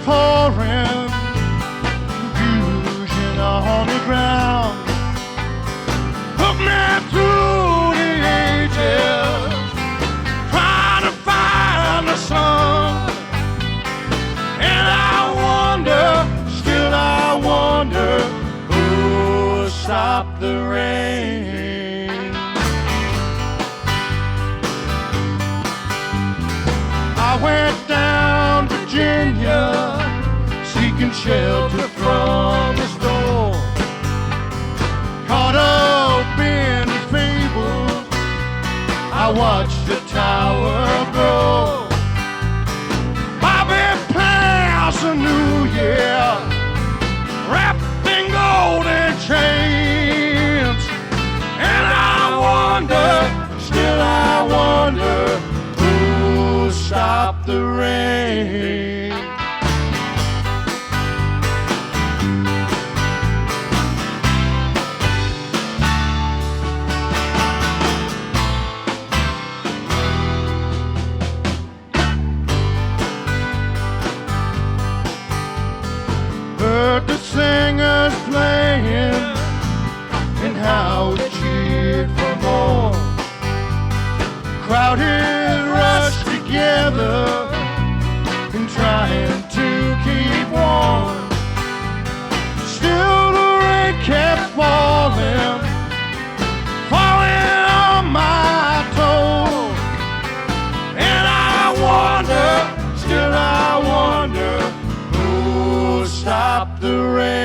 pouring, confusion on the ground. Took me through the ages, trying to find the sun. And I wonder, still I wonder, who stopped the rain. I went down Virginia, seeking shelter from the storm. Caught up in fables, I watched the tower grow. Bobby passed a new year, wrapped in golden chains. And I wonder, still I wonder, who stopped the rain. Heard the singers playing and how we cheered for more. Crowded rushed together and trying to keep warm. Still the rain kept falling, falling on my toes. And I wonder, still I wonder, who stopped the rain.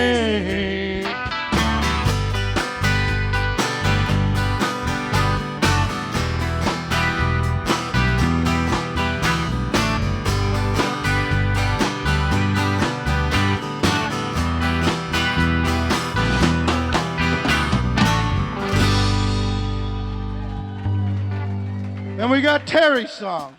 And we got Terry's song.